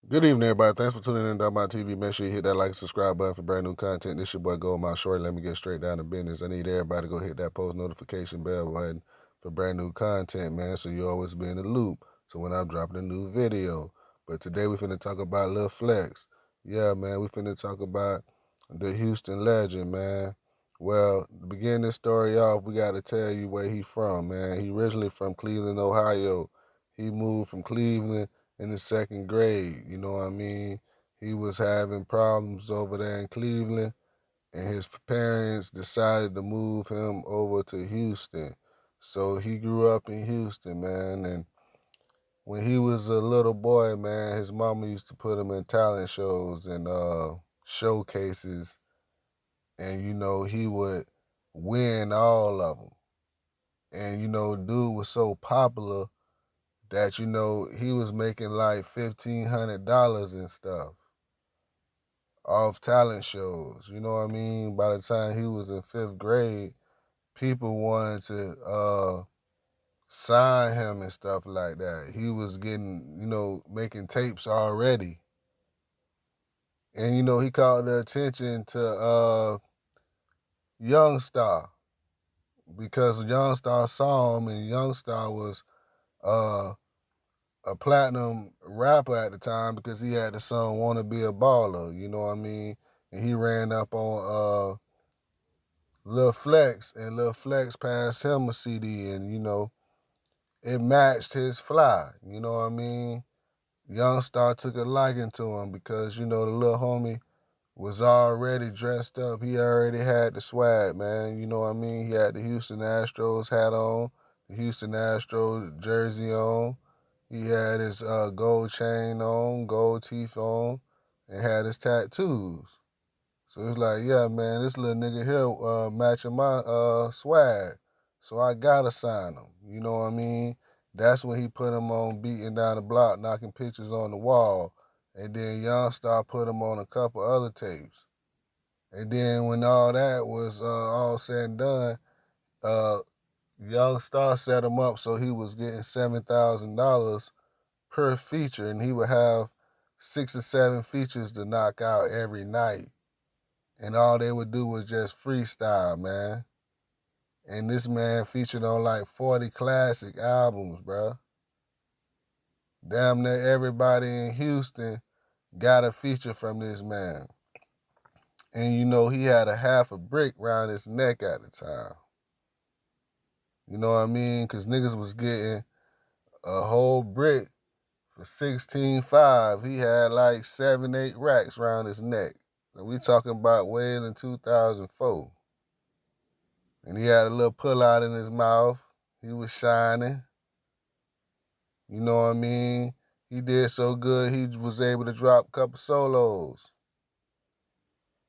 Good evening, everybody. Thanks for tuning in to my TV. Make sure you hit that like and subscribe button for brand new content. This your boy Gold My Short. Let me get straight down to business. I need everybody to go hit that post notification bell button for brand new content, man, so you always be in the loop. So when I'm dropping a new video. But today we finna talk about Lil Flex. Yeah, man, we finna talk about the Houston legend, man. Well, to begin this story off, we got to tell you where he from, man. He originally from Cleveland, Ohio. He moved from Cleveland in the second grade. You know what I mean? He was having problems over there in Cleveland, and his parents decided to move him over to Houston. So he grew up in Houston, man. And when he was a little boy, man, his mama used to put him in talent shows and showcases, and he would win all of them. And dude was so popular that he was making like $1,500 and stuff off talent shows. You know what I mean? By the time he was in fifth grade, people wanted to sign him and stuff like that. He was getting, making tapes already. And he called the attention to Youngstar because Youngstar saw him, and Youngstar was uh, a platinum rapper at the time because he had the song "Wanna Be a Baller." You know what I mean? And he ran up on Lil Flex, and Lil Flex passed him a CD, and it matched his fly. You know what I mean? Youngstar took a liking to him because the little homie was already dressed up. He already had the swag, man. You know what I mean? He had the Houston Astros hat on, the Houston Astros jersey on. He had his gold chain on, gold teeth on, and had his tattoos. So it's like, yeah, man, this little nigga here matching my swag. So I gotta sign him. You know what I mean? That's when he put him on beating down the block, knocking pictures on the wall. And then Youngstar put him on a couple other tapes. And then when all that was all said and done, uh, Youngstar set him up so he was getting $7,000 per feature, and he would have 6 or 7 features to knock out every night. And all they would do was just freestyle, man. And this man featured on like 40 classic albums, bruh. Damn near everybody in Houston got a feature from this man. And he had a half a brick around his neck at the time. You know what I mean? Because niggas was getting a whole brick for 16.5. He had like 7, 8 racks around his neck. And we talking about way in 2004. And he had a little pull out in his mouth. He was shining. You know what I mean? He did so good, he was able to drop a couple solos.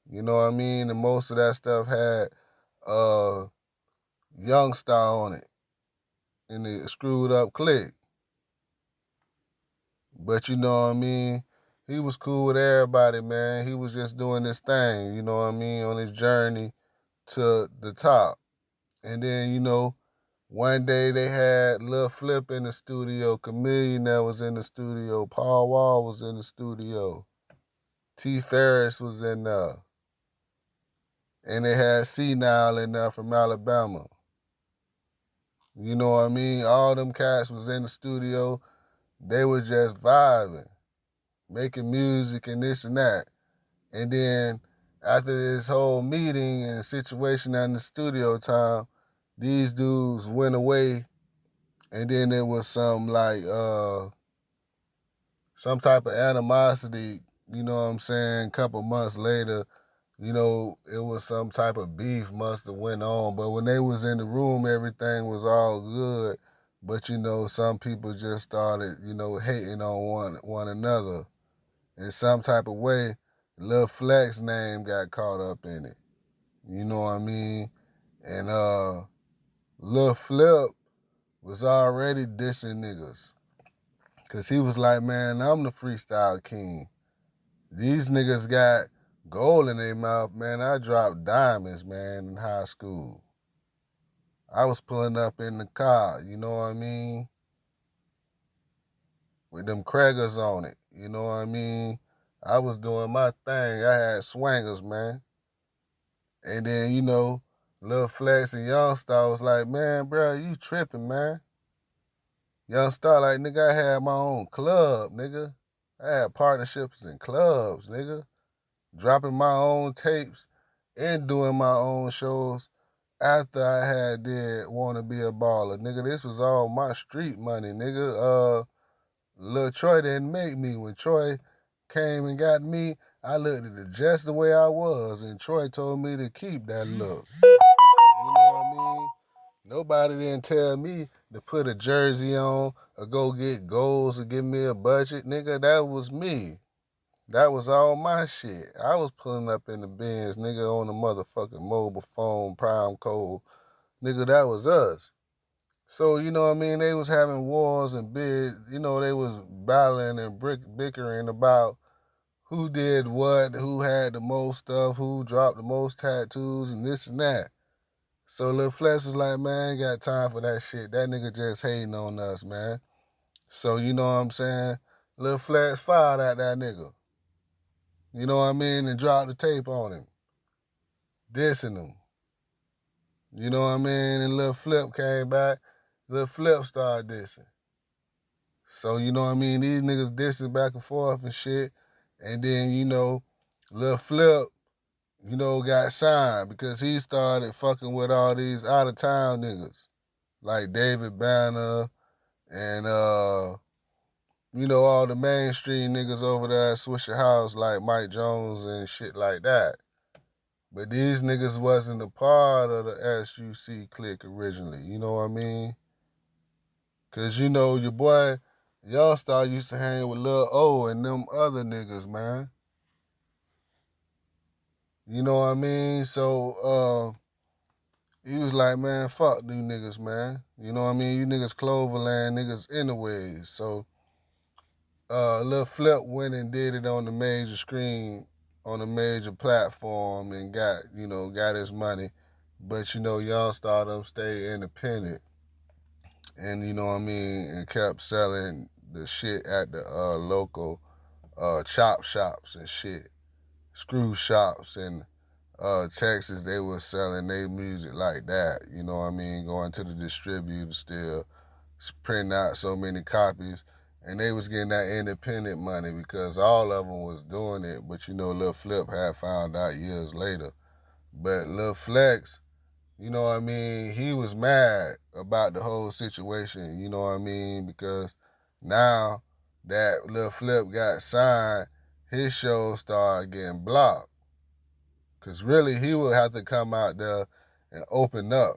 You know what I mean? And most of that stuff had Youngstar on it in the screwed up click. But you know what I mean? He was cool with everybody, man. He was just doing this thing, you know what I mean, on his journey to the top. And then, one day they had Lilflip in the studio, Chameleon that was in the studio, Paul Wall was in the studio, T. Ferris was in there, and they had Senile in there from Alabama. You know what I mean? All them cats was in the studio. They were just vibing, making music and this and that. And then after this whole meeting and situation in the studio time, these dudes went away, and then there was some type of animosity, you know what I'm saying, a couple months later, it was some type of beef must have went on. But when they was in the room, everything was all good. But some people just started, hating on one another. In some type of way, Lil Flex name got caught up in it. You know what I mean? And Lil Flip was already dissing niggas. Cause he was like, man, I'm the freestyle king. These niggas got gold in their mouth, man. I dropped diamonds, man, in high school. I was pulling up in the car, you know what I mean? With them Craigers on it. You know what I mean? I was doing my thing. I had swangers, man. And then, Lil Flex and Young Star was like, man, bro, you tripping, man. Young Star, like, nigga, I had my own club, nigga. I had partnerships in clubs, nigga. Dropping my own tapes and doing my own shows after I had did Wanna Be a Baller. Nigga, this was all my street money, nigga. Lil Troy didn't make me. When Troy came and got me, I looked at it just the way I was, and Troy told me to keep that look. You know what I mean? Nobody didn't tell me to put a jersey on or go get goals or give me a budget. Nigga, that was me. That was all my shit. I was pulling up in the Benz, nigga, on the motherfucking mobile phone, prime code. Nigga, that was us. So, you know what I mean? They was having wars and bids. They was battling and bickering about who did what, who had the most stuff, who dropped the most tattoos and this and that. So Lil Flex was like, man, ain't got time for that shit. That nigga just hating on us, man. So, you know what I'm saying? Lil Flex fired at that nigga. You know what I mean? And dropped the tape on him. Dissing him. You know what I mean? And Lil Flip came back. Lil Flip started dissing. So, you know what I mean? These niggas dissing back and forth and shit. And then, Lil Flip, got signed because he started fucking with all these out-of-town niggas. Like David Banner and, all the mainstream niggas over there at Swisher House like Mike Jones and shit like that. But these niggas wasn't a part of the SUC clique originally, you know what I mean? Cause your boy Young Star used to hang with Lil O and them other niggas, man. You know what I mean? So he was like, man, fuck these niggas, man. You know what I mean? You niggas Cloverland niggas anyways. So Lil Flip went and did it on the major screen, on a major platform and got his money. But Young Star them stayed independent. And you know what I mean, and kept selling the shit at the local chop shops and shit. Screw shops in Texas, they was selling their music like that. You know what I mean? Going to the distributor still, printing out so many copies. And they was getting that independent money because all of them was doing it. But Lil Flip had found out years later. But Lil Flex, you know what I mean, he was mad about the whole situation, you know what I mean? Because now that Lil Flip got signed, his shows started getting blocked. Because really, he would have to come out there and open up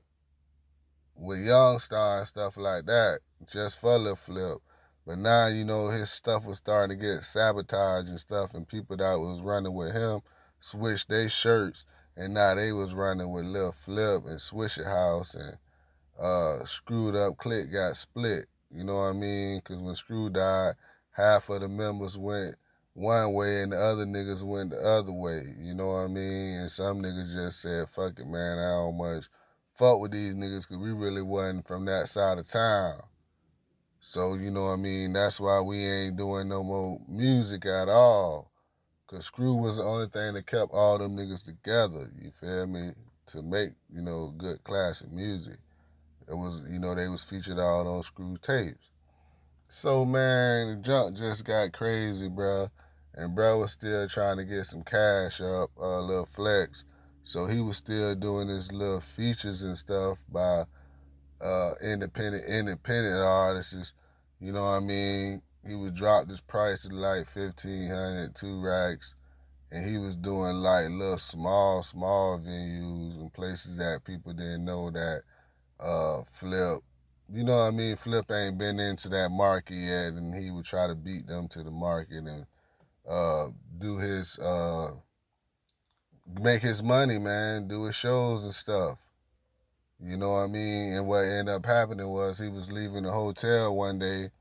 with Young Star and stuff like that just for Lil Flip. But now, his stuff was starting to get sabotaged and stuff, and people that was running with him switched their shirts, and now they was running with Lil Flip and Swisher House, and Screwed Up Clique got split. You know what I mean? Because when Screw died, half of the members went one way and the other niggas went the other way. You know what I mean? And some niggas just said, fuck it, man, I don't much fuck with these niggas because we really wasn't from that side of town. So, you know what I mean? That's why we ain't doing no more music at all. Because Screw was the only thing that kept all them niggas together, you feel me? To make, good classic music. It was, they was featured all on Screw tapes. So, man, the junk just got crazy, bruh. And bruh was still trying to get some cash up, Lil Flex. So he was still doing his little features and stuff by independent artists. You know what I mean? He would drop this price to like 1,500, 2 racks. And he was doing like little small venues and places that people didn't know that Flip, you know what I mean? Flip ain't been into that market yet, and he would try to beat them to the market and do his, make his money, man, do his shows and stuff. You know what I mean? And what ended up happening was he was leaving the hotel one day,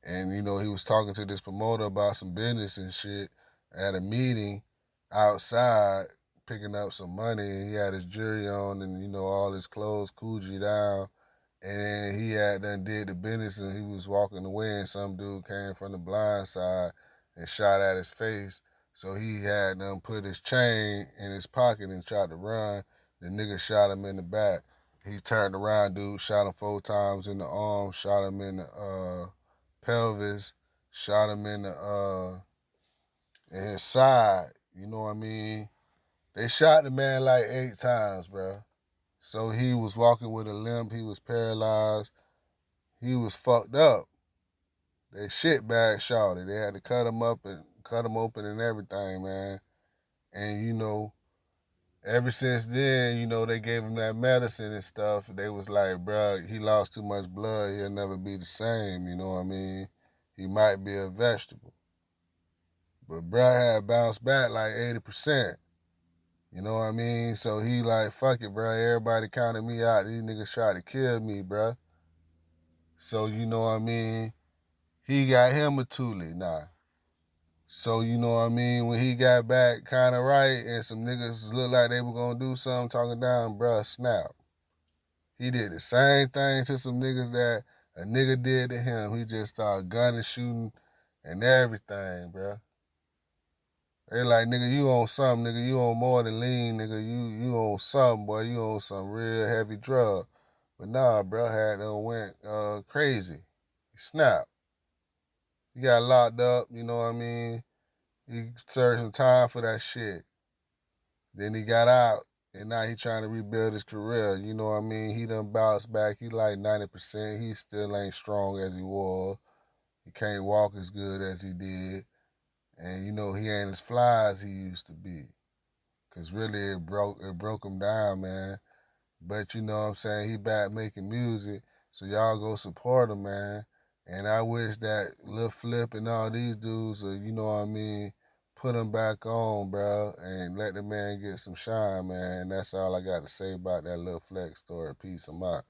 and he was talking to this promoter about some business and shit at a meeting outside, picking up some money, and he had his jewelry on and all his clothes Coogee down. And then he had done did the business and he was walking away and some dude came from the blind side and shot at his face. So he had them put his chain in his pocket and tried to run. The nigga shot him in the back. He turned around, dude, shot him 4 times in the arm, shot him in the pelvis, shot him in his side. You know what I mean? They shot the man like 8 times, bro. So he was walking with a limp. He was paralyzed. He was fucked up. They shit bag shot it. They had to cut him open and everything, man. And ever since then, they gave him that medicine and stuff. They was like, bruh, he lost too much blood. He'll never be the same. You know what I mean? He might be a vegetable. But bruh had bounced back like 80%. You know what I mean? So he like, fuck it, bruh. Everybody counted me out. These niggas tried to kill me, bruh. So, you know what I mean? He got him a Thule now. So, you know what I mean? When he got back kind of right and some niggas looked like they were going to do something, talking down, bruh, snap. He did the same thing to some niggas that a nigga did to him. He just started gunning, shooting, and everything, bruh. They like, nigga, you on something, nigga. You on more than lean, nigga. You on something, boy. You on some real heavy drug. But nah, bruh, had them went crazy. He snapped. He got locked up, you know what I mean? He served some time for that shit. Then he got out, and now he trying to rebuild his career. You know what I mean? He done bounced back. He like 90%. He still ain't strong as he was. He can't walk as good as he did. And he ain't as fly as he used to be. Cause really it broke him down, man. But you know what I'm saying? He back making music. So y'all go support him, man. And I wish that Lilflip and all these dudes, you know what I mean, put him back on, bro, and let the man get some shine, man. And that's all I got to say about that Lil Flex story. Peace, I'm out.